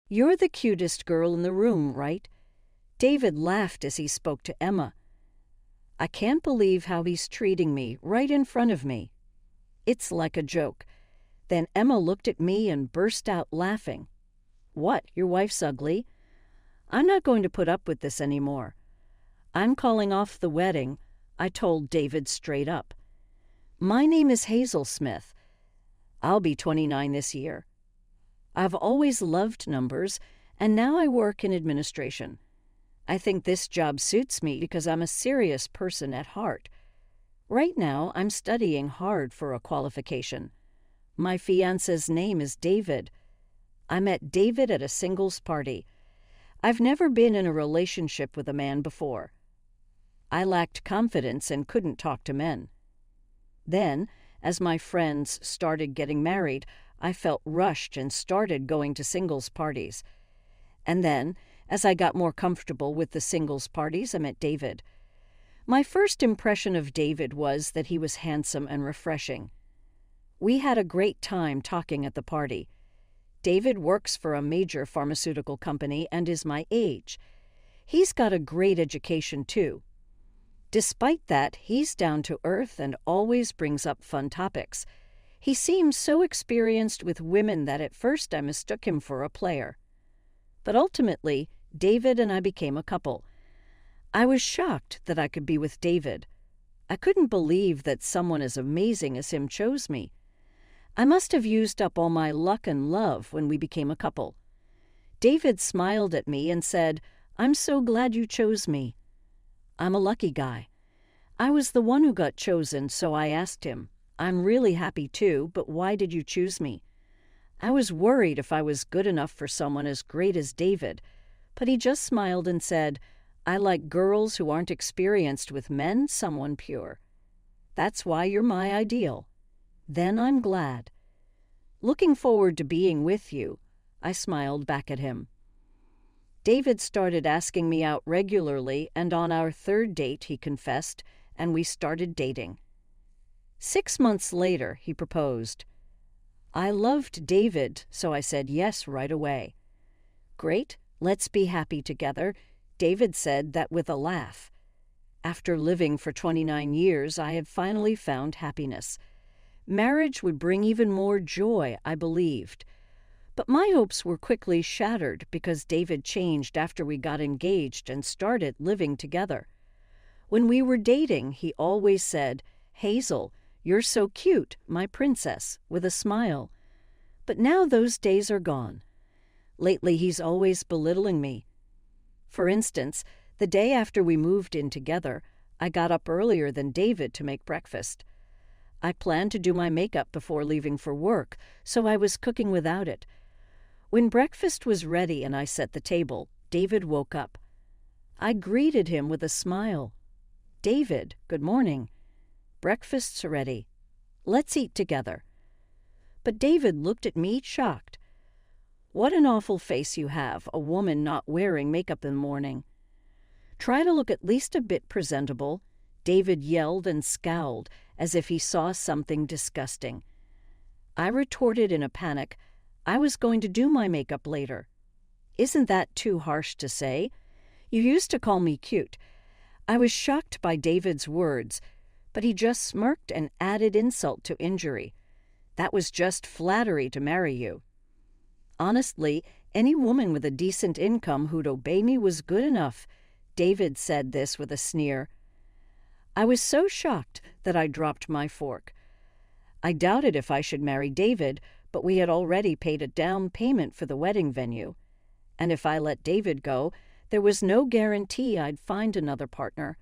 "You're the cutest girl in the room, right?" David laughed as he spoke to Emma. "I can't believe how he's treating me right in front of me. It's like a joke." Then Emma looked at me and burst out laughing. "What, your wife's ugly? I'm not going to put up with this anymore. I'm calling off the wedding," I told David straight up. "My name is Hazel Smith. I'll be 29 this year. I've always loved numbers, and now I work in administration. I think this job suits me because I'm a serious person at heart. Right now, I'm studying hard for a qualification. My fiancé's name is David. I met David at a singles party. I've never been in a relationship with a man before. I lacked confidence and couldn't talk to men. Then, as my friends started getting married, I felt rushed and started going to singles parties. And then, as I got more comfortable with the singles parties, I met David. My first impression of David was that he was handsome and refreshing. We had a great time talking at the party. David works for a major pharmaceutical company and is my age. He's got a great education, too. Despite that, he's down to earth and always brings up fun topics. He seems so experienced with women that at first I mistook him for a player. But ultimately, David and I became a couple. I was shocked that I could be with David. I couldn't believe that someone as amazing as him chose me. I must have used up all my luck and love when we became a couple. David smiled at me and said, "I'm so glad you chose me." I'm a lucky guy. I was the one who got chosen, so I asked him, "I'm really happy too, but why did you choose me?" I was worried if I was good enough for someone as great as David, but he just smiled and said, "I like girls who aren't experienced with men, someone pure. That's why you're my ideal." Then I'm glad. "Looking forward to being with you," I smiled back at him. David started asking me out regularly, and on our third date, he confessed, and we started dating. 6 months later, he proposed. I loved David, so I said yes right away. "Great, let's be happy together," David said that with a laugh. After living for 29 years, I had finally found happiness. Marriage would bring even more joy, I believed. But my hopes were quickly shattered because David changed after we got engaged and started living together. When we were dating, he always said, "Hazel, you're so cute, my princess," with a smile. But now those days are gone. Lately, he's always belittling me. For instance, the day after we moved in together, I got up earlier than David to make breakfast. I planned to do my makeup before leaving for work, so I was cooking without it. When breakfast was ready and I set the table, David woke up. I greeted him with a smile. "David, good morning. Breakfast's ready. Let's eat together." But David looked at me shocked. "What an awful face you have, a woman not wearing makeup in the morning. Try to look at least a bit presentable," David yelled and scowled as if he saw something disgusting. I retorted in a panic, "I was going to do my makeup later." "Isn't that too harsh to say? You used to call me cute." I was shocked by David's words, but he just smirked and added insult to injury. "That was just flattery to marry you." Honestly, any woman with a decent income who'd obey me was good enough. David said this with a sneer. I was so shocked that I dropped my fork. I doubted if I should marry David, but we had already paid a down payment for the wedding venue. And if I let David go, there was no guarantee I'd find another partner.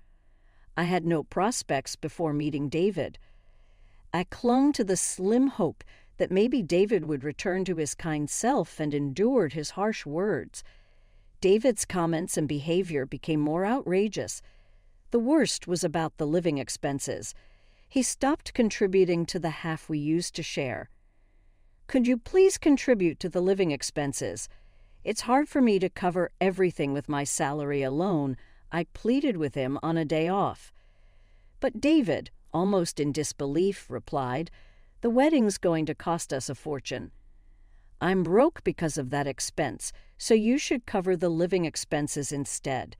I had no prospects before meeting David. I clung to the slim hope that maybe David would return to his kind self and endured his harsh words. David's comments and behavior became more outrageous. The worst was about the living expenses. He stopped contributing to the half we used to share. "Could you please contribute to the living expenses? It's hard for me to cover everything with my salary alone," I pleaded with him on a day off. But David, almost in disbelief, replied, "The wedding's going to cost us a fortune." I'm broke because of that expense, so you should cover the living expenses instead.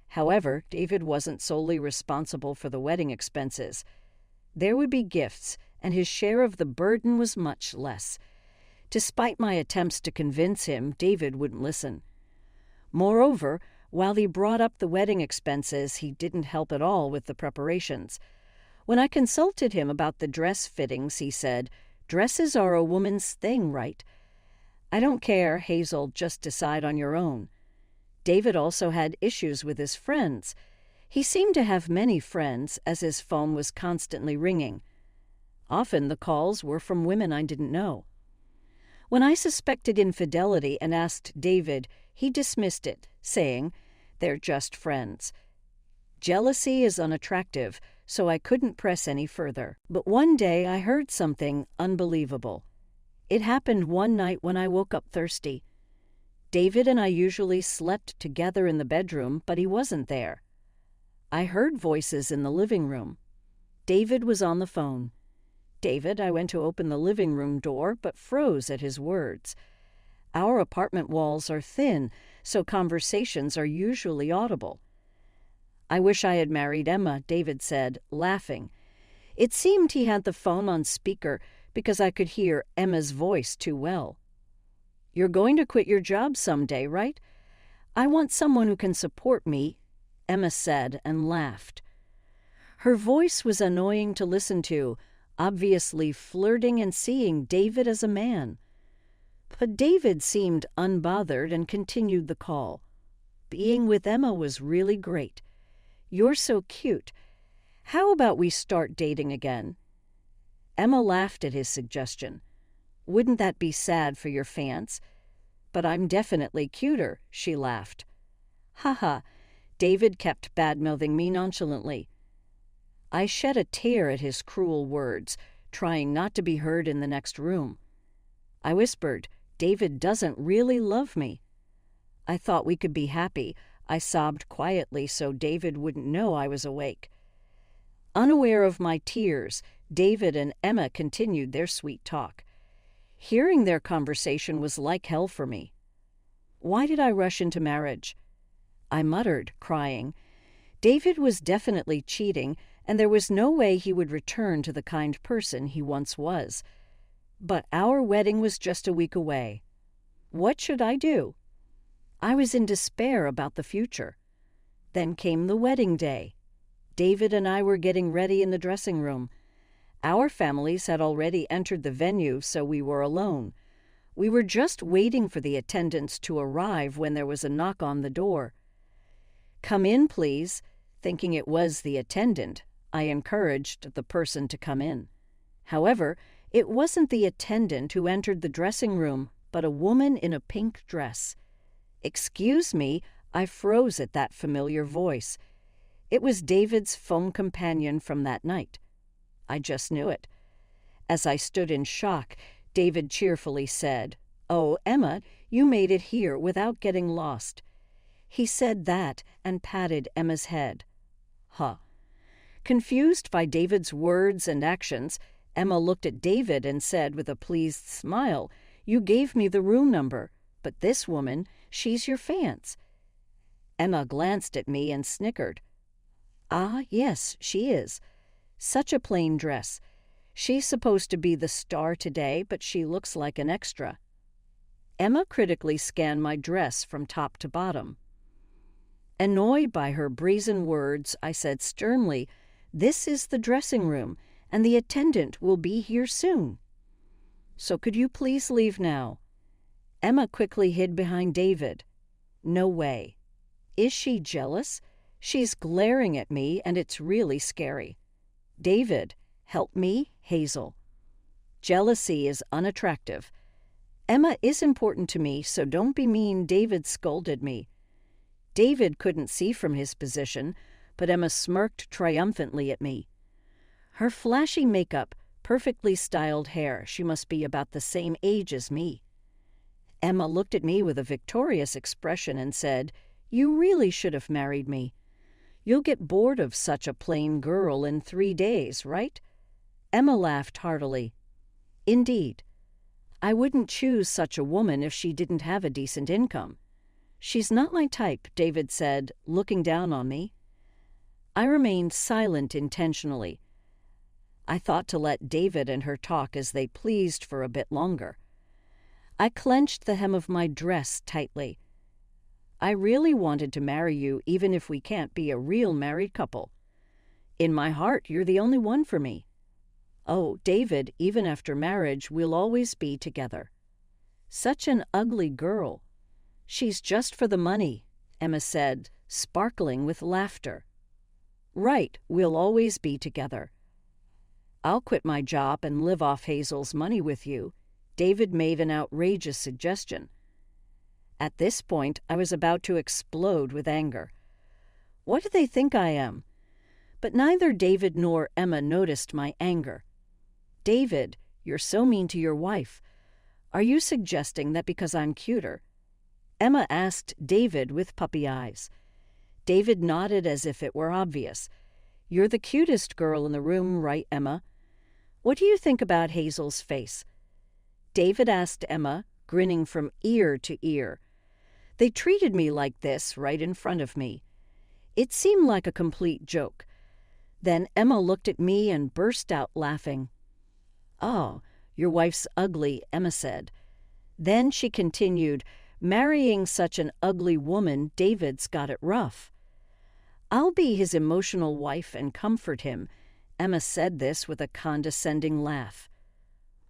However, David wasn't solely responsible for the wedding expenses. There would be gifts, and his share of the burden was much less. Despite my attempts to convince him, David wouldn't listen. Moreover, while he brought up the wedding expenses, he didn't help at all with the preparations. When I consulted him about the dress fittings, he said, "Dresses are a woman's thing, right?" "I don't care, Hazel, just decide on your own." David also had issues with his friends. He seemed to have many friends, as his phone was constantly ringing. Often the calls were from women I didn't know. When I suspected infidelity and asked David, he dismissed it, saying, "They're just friends." Jealousy is unattractive, so I couldn't press any further. But one day I heard something unbelievable. It happened one night when I woke up thirsty. David and I usually slept together in the bedroom, but he wasn't there. I heard voices in the living room. David was on the phone. "David," I went to open the living room door, but froze at his words. Our apartment walls are thin, so conversations are usually audible. "I wish I had married Emma," David said, laughing. It seemed he had the phone on speaker because I could hear Emma's voice too well. "You're going to quit your job someday, right?" "I want someone who can support me," Emma said and laughed. Her voice was annoying to listen to, obviously flirting and seeing David as a man. But David seemed unbothered and continued the call. "Being with Emma was really great. You're so cute. How about we start dating again?" Emma laughed at his suggestion. "Wouldn't that be sad for your fans?" "But I'm definitely cuter," she laughed. "Ha." David kept badmouthing me nonchalantly. I shed a tear at his cruel words, trying not to be heard in the next room. I whispered, "David doesn't really love me." "I thought we could be happy." I sobbed quietly so David wouldn't know I was awake. Unaware of my tears, David and Emma continued their sweet talk. Hearing their conversation was like hell for me. Why did I rush into marriage? I muttered, crying. David was definitely cheating, and there was no way he would return to the kind person he once was. But our wedding was just a week away. What should I do? I was in despair about the future. Then came the wedding day. David and I were getting ready in the dressing room. Our families had already entered the venue, so we were alone. We were just waiting for the attendants to arrive when there was a knock on the door. "Come in, please." Thinking it was the attendant, I encouraged the person to come in. However, it wasn't the attendant who entered the dressing room, but a woman in a pink dress. "Excuse me," I froze at that familiar voice. It was David's phone companion from that night. I just knew it. As I stood in shock, David cheerfully said, "Oh, Emma, you made it here without getting lost." He said that and patted Emma's head. Huh. Confused by David's words and actions, Emma looked at David and said with a pleased smile, "You gave me the room number, but this woman, she's your fiancé." Emma glanced at me and snickered. "Ah, yes, she is. Such a plain dress. She's supposed to be the star today, but she looks like an extra." Emma critically scanned my dress from top to bottom. Annoyed by her brazen words, I said sternly, "This is the dressing room, and the attendant will be here soon. So could you please leave now?" Emma quickly hid behind David. "No way. Is she jealous? She's glaring at me, and it's really scary. David, help me, Hazel. Jealousy is unattractive. Emma is important to me, so don't be mean." David scolded me. David couldn't see from his position, but Emma smirked triumphantly at me. Her flashy makeup, perfectly styled hair, she must be about the same age as me. Emma looked at me with a victorious expression and said, "You really should have married me. You'll get bored of such a plain girl in 3 days, right?" Emma laughed heartily. "Indeed." I wouldn't choose such a woman if she didn't have a decent income. She's not my type, David said, looking down on me. I remained silent intentionally. I thought to let David and her talk as they pleased for a bit longer. I clenched the hem of my dress tightly. I really wanted to marry you even if we can't be a real married couple. In my heart, you're the only one for me. Oh, David, even after marriage, we'll always be together. Such an ugly girl. She's just for the money, Emma said, sparkling with laughter. Right, we'll always be together. I'll quit my job and live off Hazel's money with you. David made an outrageous suggestion. At this point, I was about to explode with anger. What do they think I am? But neither David nor Emma noticed my anger. David, you're so mean to your wife. Are you suggesting that because I'm cuter? Emma asked David with puppy eyes. David nodded as if it were obvious. You're the cutest girl in the room, right, Emma? What do you think about Hazel's face? David asked Emma, grinning from ear to ear. They treated me like this right in front of me. It seemed like a complete joke. Then Emma looked at me and burst out laughing. Oh, your wife's ugly, Emma said. Then she continued, marrying such an ugly woman, David's got it rough. I'll be his emotional wife and comfort him. Emma said this with a condescending laugh.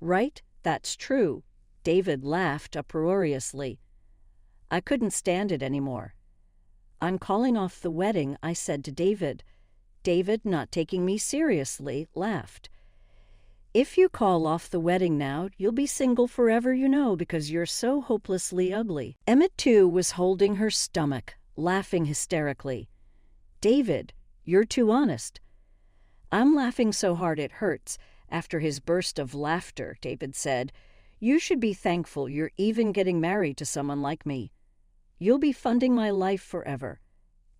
Right, that's true. David laughed uproariously. I couldn't stand it anymore. I'm calling off the wedding, I said to David. David, not taking me seriously, laughed. If you call off the wedding now, you'll be single forever, you know, because you're so hopelessly ugly. Emma, too, was holding her stomach, laughing hysterically. David, you're too honest. I'm laughing so hard it hurts. After his burst of laughter, David said, you should be thankful you're even getting married to someone like me. You'll be funding my life forever.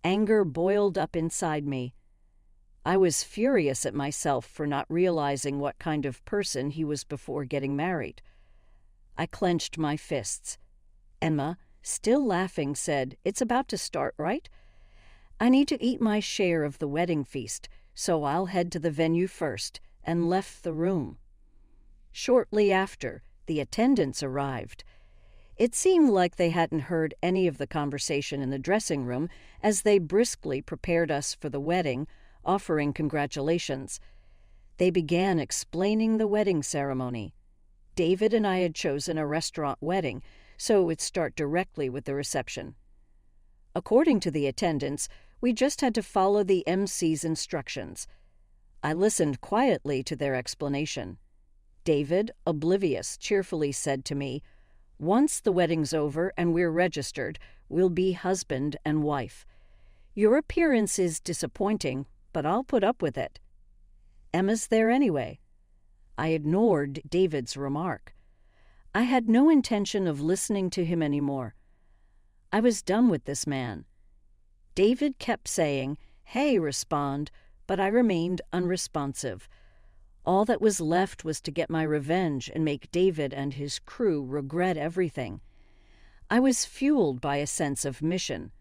Anger boiled up inside me. I was furious at myself for not realizing what kind of person he was before getting married. I clenched my fists. Emma, still laughing, said, it's about to start, right? I need to eat my share of the wedding feast, so I'll head to the venue first, and left the room. Shortly after, the attendants arrived. It seemed like they hadn't heard any of the conversation in the dressing room as they briskly prepared us for the wedding, offering congratulations. They began explaining the wedding ceremony. David and I had chosen a restaurant wedding, so it would start directly with the reception. According to the attendants, we just had to follow the MC's instructions. I listened quietly to their explanation. David, oblivious, cheerfully said to me, once the wedding's over and we're registered, we'll be husband and wife. Your appearance is disappointing, but I'll put up with it. Emma's there anyway. I ignored David's remark. I had no intention of listening to him anymore. I was done with this man. David kept saying, hey, respond, but I remained unresponsive. All that was left was to get my revenge and make David and his crew regret everything. I was fueled by a sense of mission.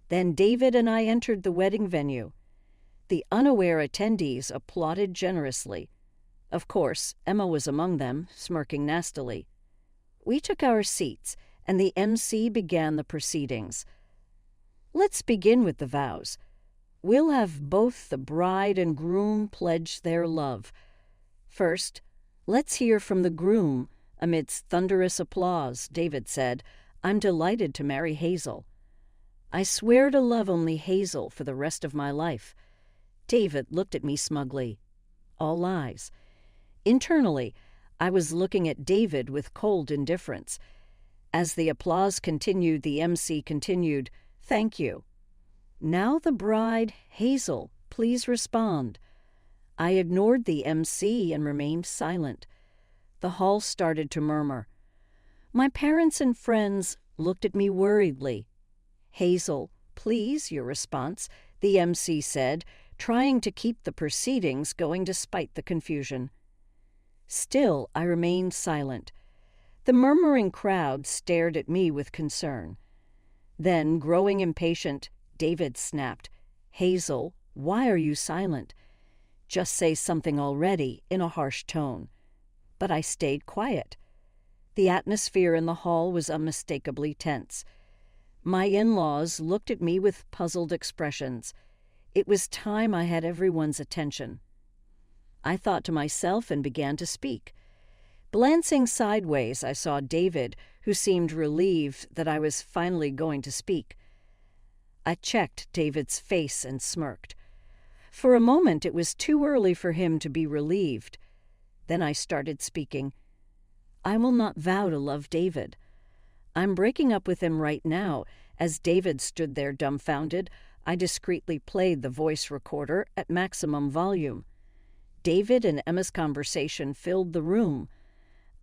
Then David and I entered the wedding venue. The unaware attendees applauded generously. Of course, Emma was among them, smirking nastily. We took our seats, and the MC began the proceedings. Let's begin with the vows. We'll have both the bride and groom pledge their love. First, let's hear from the groom. Amidst thunderous applause, David said, I'm delighted to marry Hazel. I swear to love only Hazel for the rest of my life. David looked at me smugly. All lies. Internally, I was looking at David with cold indifference. As the applause continued, the MC continued, Thank you. Now the bride, Hazel, please respond. I ignored the MC and remained silent. The hall started to murmur. My parents and friends looked at me worriedly. Hazel, please, your response, the MC said, trying to keep the proceedings going despite the confusion. Still, I remained silent. The murmuring crowd stared at me with concern. Then, growing impatient, David snapped, "Hazel, why are you silent? Just say something already," in a harsh tone. But I stayed quiet. The atmosphere in the hall was unmistakably tense. My in-laws looked at me with puzzled expressions. It was time I had everyone's attention. I thought to myself and began to speak. Glancing sideways, I saw David, who seemed relieved that I was finally going to speak. I checked David's face and smirked. For a moment, it was too early for him to be relieved. Then I started speaking. "I will not vow to love David. I'm breaking up with him right now." As David stood there dumbfounded, I discreetly played the voice recorder at maximum volume. David and Emma's conversation filled the room.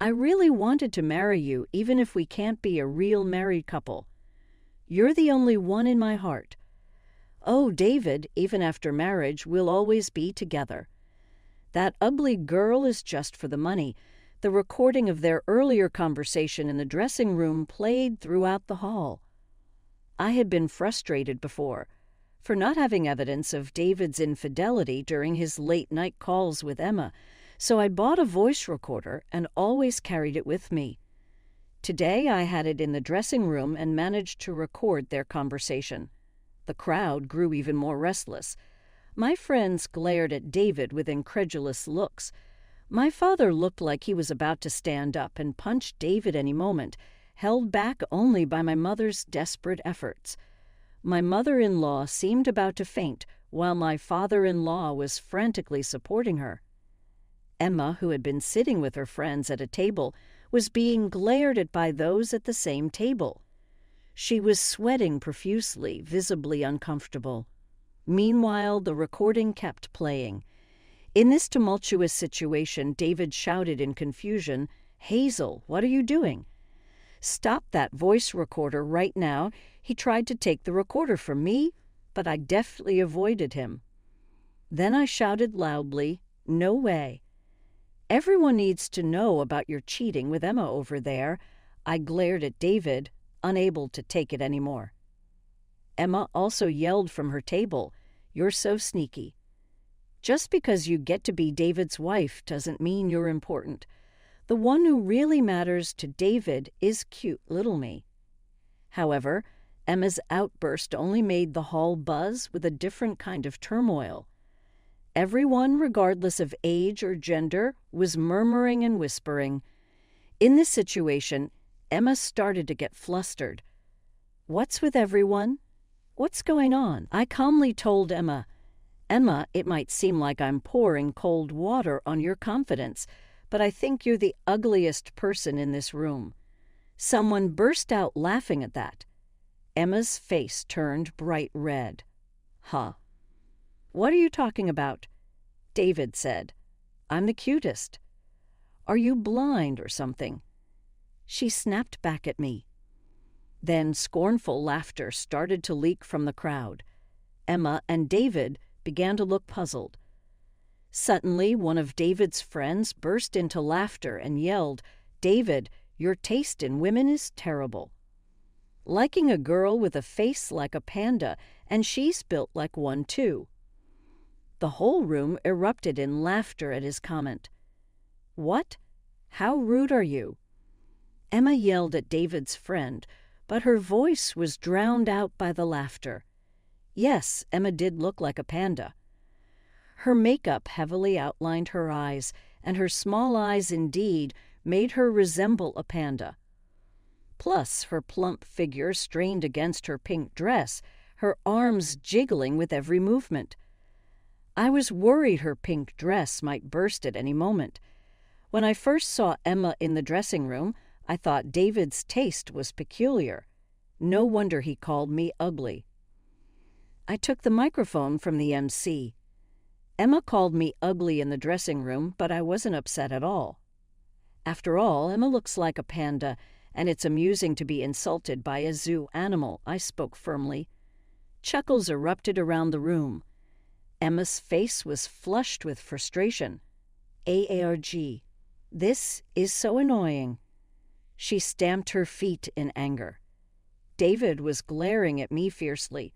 "I really wanted to marry you, even if we can't be a real married couple. You're the only one in my heart. Oh, David, even after marriage, we'll always be together. That ugly girl is just for the money." The recording of their earlier conversation in the dressing room played throughout the hall. I had been frustrated before for not having evidence of David's infidelity during his late-night calls with Emma, so I bought a voice recorder and always carried it with me. Today I had it in the dressing room and managed to record their conversation. The crowd grew even more restless. My friends glared at David with incredulous looks. My father looked like he was about to stand up and punch David any moment, held back only by my mother's desperate efforts. My mother-in-law seemed about to faint, while my father-in-law was frantically supporting her. Emma, who had been sitting with her friends at a table, was being glared at by those at the same table. She was sweating profusely, visibly uncomfortable. Meanwhile, the recording kept playing. In this tumultuous situation, David shouted in confusion, "Hazel, what are you doing? Stop that voice recorder right now." He tried to take the recorder from me, but I deftly avoided him. Then I shouted loudly, "No way. Everyone needs to know about your cheating with Emma over there." I glared at David, unable to take it anymore. Emma also yelled from her table, "You're so sneaky. Just because you get to be David's wife doesn't mean you're important. The one who really matters to David is cute little me." However, Emma's outburst only made the hall buzz with a different kind of turmoil. Everyone, regardless of age or gender, was murmuring and whispering. In this situation, Emma started to get flustered. "What's with everyone? What's going on?" I calmly told Emma, "Emma, it might seem like I'm pouring cold water on your confidence, but I think you're the ugliest person in this room." Someone burst out laughing at that. Emma's face turned bright red. "Huh. What are you talking about?" David said. "I'm the cutest. Are you blind or something?" She snapped back at me. Then scornful laughter started to leak from the crowd. Emma and David began to look puzzled. Suddenly, one of David's friends burst into laughter and yelled, "David, your taste in women is terrible. Liking a girl with a face like a panda, and she's built like one too." The whole room erupted in laughter at his comment. "What? How rude are you?" Emma yelled at David's friend, but her voice was drowned out by the laughter. Yes, Emma did look like a panda. Her makeup heavily outlined her eyes, and her small eyes indeed made her resemble a panda. Plus, her plump figure strained against her pink dress, her arms jiggling with every movement. I was worried her pink dress might burst at any moment. When I first saw Emma in the dressing room, I thought David's taste was peculiar. No wonder he called me ugly. I took the microphone from the MC. Emma called me ugly in the dressing room, but I wasn't upset at all. After all, Emma looks like a panda, and it's amusing to be insulted by a zoo animal, I spoke firmly. Chuckles erupted around the room. Emma's face was flushed with frustration. AARG. This is so annoying. She stamped her feet in anger. David was glaring at me fiercely.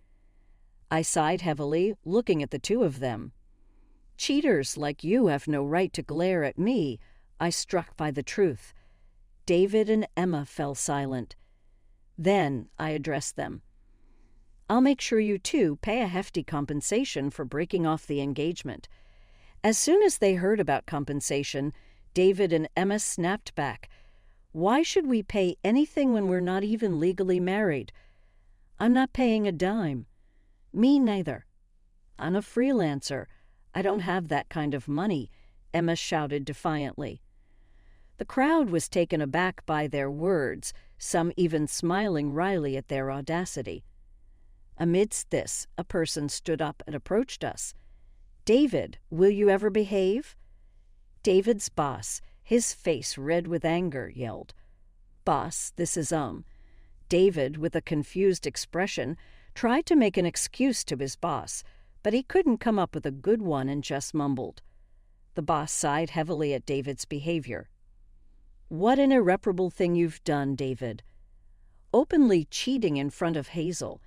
I sighed heavily, looking at the two of them. Cheaters like you have no right to glare at me, I struck by the truth. David and Emma fell silent. Then I addressed them. I'll make sure you two pay a hefty compensation for breaking off the engagement. As soon as they heard about compensation, David and Emma snapped back. Why should we pay anything when we're not even legally married? I'm not paying a dime. Me neither. I'm a freelancer. I don't have that kind of money, Emma shouted defiantly. The crowd was taken aback by their words, some even smiling wryly at their audacity. Amidst this, a person stood up and approached us. David, will you ever behave? David's boss, his face red with anger, yelled. Boss, this is David, with a confused expression, tried to make an excuse to his boss, but he couldn't come up with a good one and just mumbled. The boss sighed heavily at David's behavior. What an irreparable thing you've done, David. Openly cheating in front of Hazel.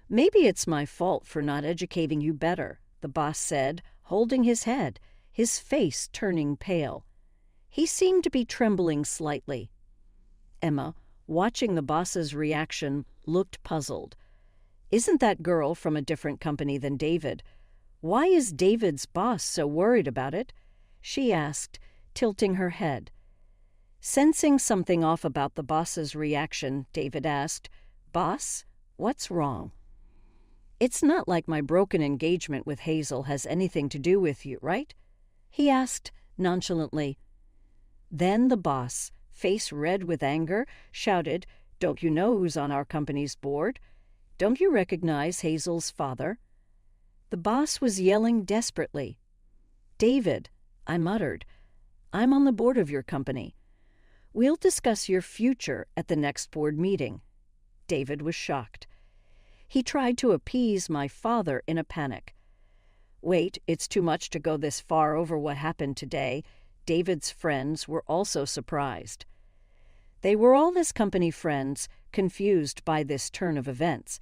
Maybe it's my fault for not educating you better, the boss said, holding his head, his face turning pale. He seemed to be trembling slightly. Emma, watching the boss's reaction, looked puzzled. Isn't that girl from a different company than David? Why is David's boss so worried about it? She asked, tilting her head. Sensing something off about the boss's reaction, David asked, Boss, what's wrong? It's not like my broken engagement with Hazel has anything to do with you, right? He asked nonchalantly. Then the boss, face red with anger, shouted, Don't you know who's on our company's board? Don't you recognize Hazel's father? The boss was yelling desperately. David, I muttered, I'm on the board of your company. We'll discuss your future at the next board meeting. David was shocked. He tried to appease my father in a panic. Wait, it's too much to go this far over what happened today. David's friends were also surprised. They were all his company friends, confused by this turn of events.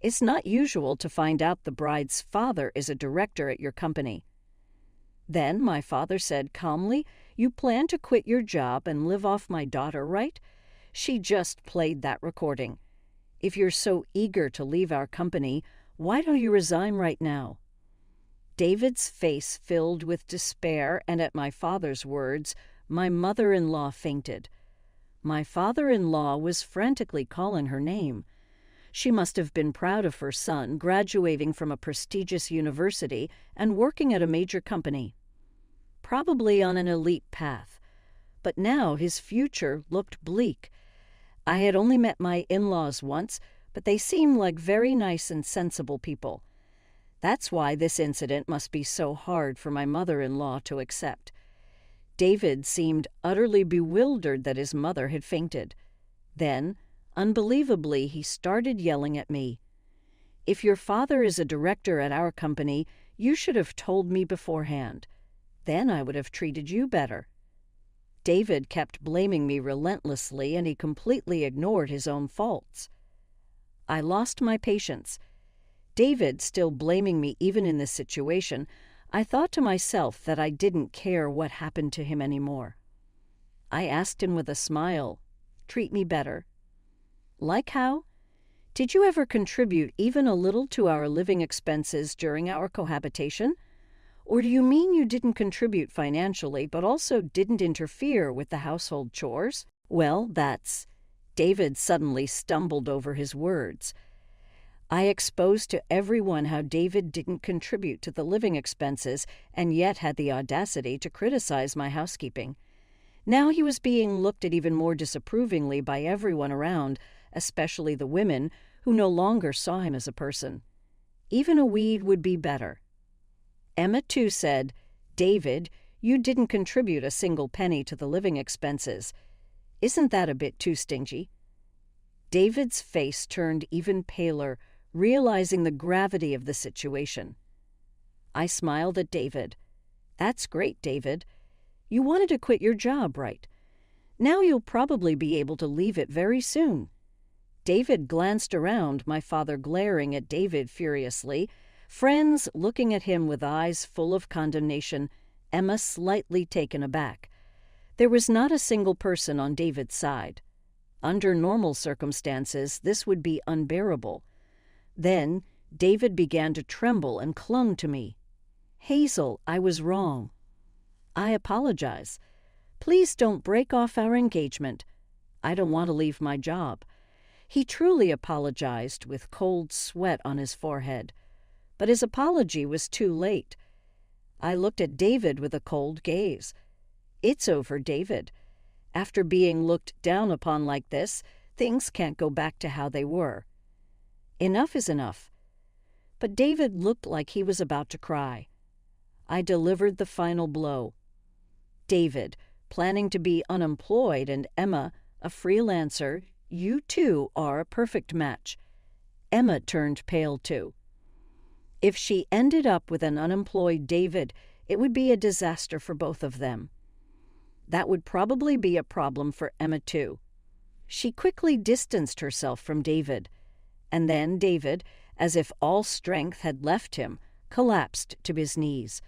It's not usual to find out the bride's father is a director at your company. Then my father said calmly, You plan to quit your job and live off my daughter, right? She just played that recording. If you're so eager to leave our company, why don't you resign right now? David's face filled with despair, and at my father's words, my mother-in-law fainted. My father-in-law was frantically calling her name. She must have been proud of her son graduating from a prestigious university and working at a major company. Probably on an elite path. But now his future looked bleak. I had only met my in-laws once, but they seemed like very nice and sensible people. That's why this incident must be so hard for my mother-in-law to accept. David seemed utterly bewildered that his mother had fainted. Then, unbelievably, he started yelling at me. If your father is a director at our company, you should have told me beforehand. Then I would have treated you better. David kept blaming me relentlessly, and he completely ignored his own faults. I lost my patience. David still blaming me even in this situation, I thought to myself that I didn't care what happened to him anymore. I asked him with a smile, Treat me better. Like how? Did you ever contribute even a little to our living expenses during our cohabitation? Or do you mean you didn't contribute financially but also didn't interfere with the household chores? Well, that's... David suddenly stumbled over his words. I exposed to everyone how David didn't contribute to the living expenses and yet had the audacity to criticize my housekeeping. Now he was being looked at even more disapprovingly by everyone around, especially the women, who no longer saw him as a person. Even a weed would be better. Emma, too, said, David, you didn't contribute a single penny to the living expenses. Isn't that a bit too stingy? David's face turned even paler, realizing the gravity of the situation. I smiled at David. That's great, David. You wanted to quit your job, right? Now you'll probably be able to leave it very soon." David glanced around, my father glaring at David furiously, friends looking at him with eyes full of condemnation, Emma slightly taken aback. There was not a single person on David's side. Under normal circumstances, this would be unbearable. Then David began to tremble and clung to me. "Hazel, I was wrong. I apologize. Please don't break off our engagement. I don't want to leave my job." He truly apologized with cold sweat on his forehead. But his apology was too late. I looked at David with a cold gaze. "It's over, David. After being looked down upon like this, things can't go back to how they were. Enough is enough." But David looked like he was about to cry. I delivered the final blow. "David, planning to be unemployed, and Emma, a freelancer, you two are a perfect match." Emma turned pale too. If she ended up with an unemployed David, it would be a disaster for both of them. That would probably be a problem for Emma too. She quickly distanced herself from David, and then David, as if all strength had left him, collapsed to his knees.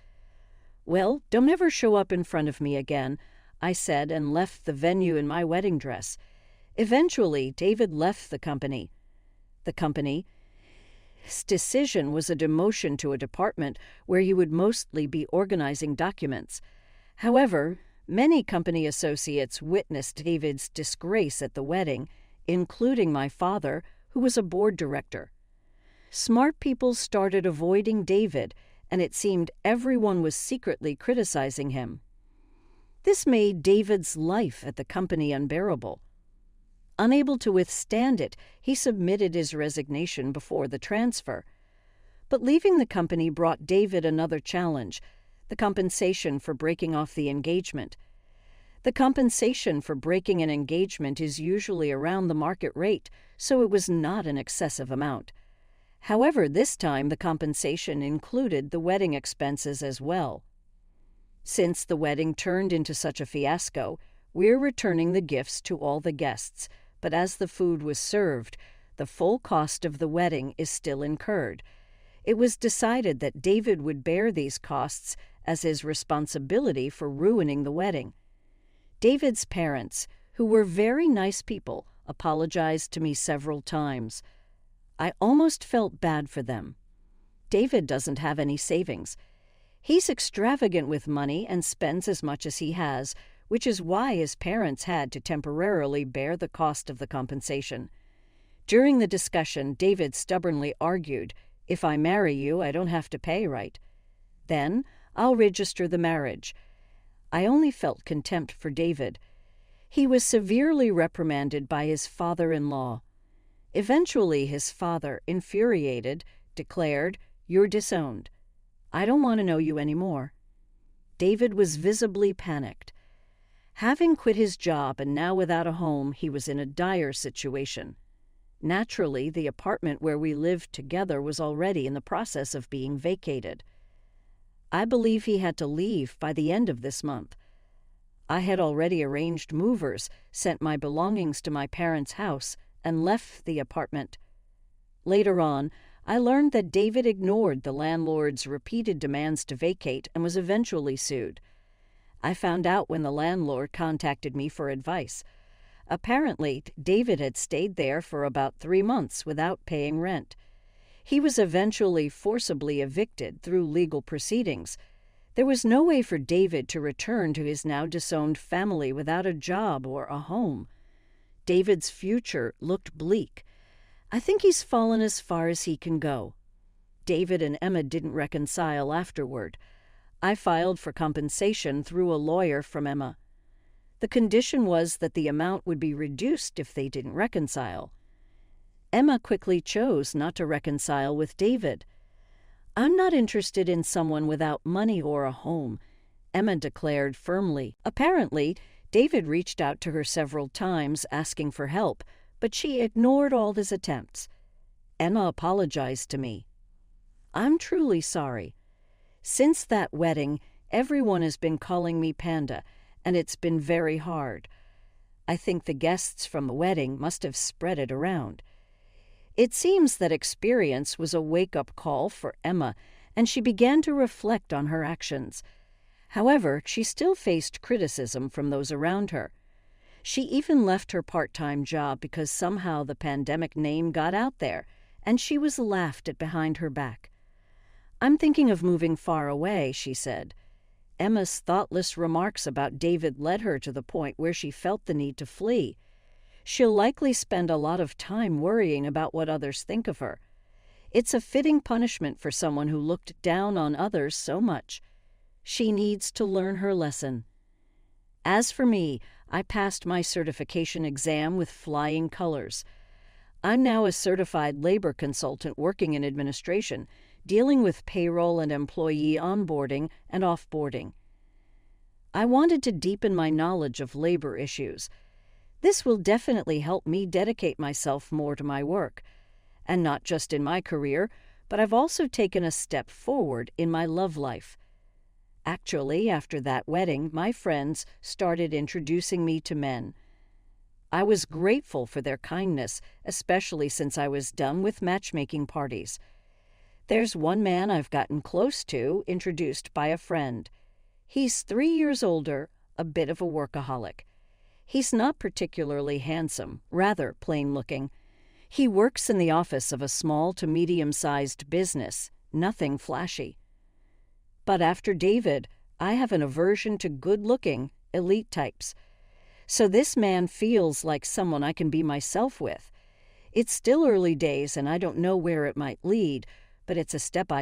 "Well, don't ever show up in front of me again," I said, and left the venue in my wedding dress. Eventually, David left the company. The company's decision was a demotion to a department where he would mostly be organizing documents. However, many company associates witnessed David's disgrace at the wedding, including my father, who was a board director. Smart people started avoiding David, and it seemed everyone was secretly criticizing him. This made David's life at the company unbearable. Unable to withstand it, he submitted his resignation before the transfer. But leaving the company brought David another challenge: the compensation for breaking off the engagement. The compensation for breaking an engagement is usually around the market rate, so it was not an excessive amount. However, this time the compensation included the wedding expenses as well. Since the wedding turned into such a fiasco, we're returning the gifts to all the guests, but as the food was served, the full cost of the wedding is still incurred. It was decided that David would bear these costs as his responsibility for ruining the wedding. David's parents, who were very nice people, apologized to me several times. I almost felt bad for them. David doesn't have any savings. He's extravagant with money and spends as much as he has, which is why his parents had to temporarily bear the cost of the compensation. During the discussion, David stubbornly argued, "If I marry you, I don't have to pay, right? Then I'll register the marriage." I only felt contempt for David. He was severely reprimanded by his father-in-law. Eventually, his father, infuriated, declared, "You're disowned. I don't want to know you anymore." David was visibly panicked. Having quit his job and now without a home, he was in a dire situation. Naturally, the apartment where we lived together was already in the process of being vacated. I believe he had to leave by the end of this month. I had already arranged movers, sent my belongings to my parents' house, and left the apartment. Later on, I learned that David ignored the landlord's repeated demands to vacate and was eventually sued. I found out when the landlord contacted me for advice. Apparently, David had stayed there for about 3 months without paying rent. He was eventually forcibly evicted through legal proceedings. There was no way for David to return to his now disowned family without a job or a home. David's future looked bleak. I think he's fallen as far as he can go. David and Emma didn't reconcile afterward. I filed for compensation through a lawyer from Emma. The condition was that the amount would be reduced if they didn't reconcile. Emma quickly chose not to reconcile with David. "I'm not interested in someone without money or a home," Emma declared firmly. Apparently, David reached out to her several times asking for help, but she ignored all his attempts. Emma apologized to me. "I'm truly sorry. Since that wedding, everyone has been calling me Panda, and it's been very hard. I think the guests from the wedding must have spread it around. It seems that experience was a wake-up call for Emma, and she began to reflect on her actions. However, she still faced criticism from those around her. She even left her part-time job because somehow the pandemic name got out there, and she was laughed at behind her back. "I'm thinking of moving far away," she said. Emma's thoughtless remarks about David led her to the point where she felt the need to flee. She'll likely spend a lot of time worrying about what others think of her. It's a fitting punishment for someone who looked down on others so much. She needs to learn her lesson. As for me, I passed my certification exam with flying colors. I'm now a certified labor consultant working in administration, dealing with payroll and employee onboarding and offboarding. I wanted to deepen my knowledge of labor issues. This will definitely help me dedicate myself more to my work. And not just in my career, but I've also taken a step forward in my love life. Actually, after that wedding, my friends started introducing me to men. I was grateful for their kindness, especially since I was done with matchmaking parties. There's one man I've gotten close to, introduced by a friend. He's 3 years older, a bit of a workaholic. He's not particularly handsome, rather plain-looking. He works in the office of a small to medium-sized business, nothing flashy. But after David, I have an aversion to good-looking, elite types. So this man feels like someone I can be myself with. It's still early days and I don't know where it might lead, but it's a step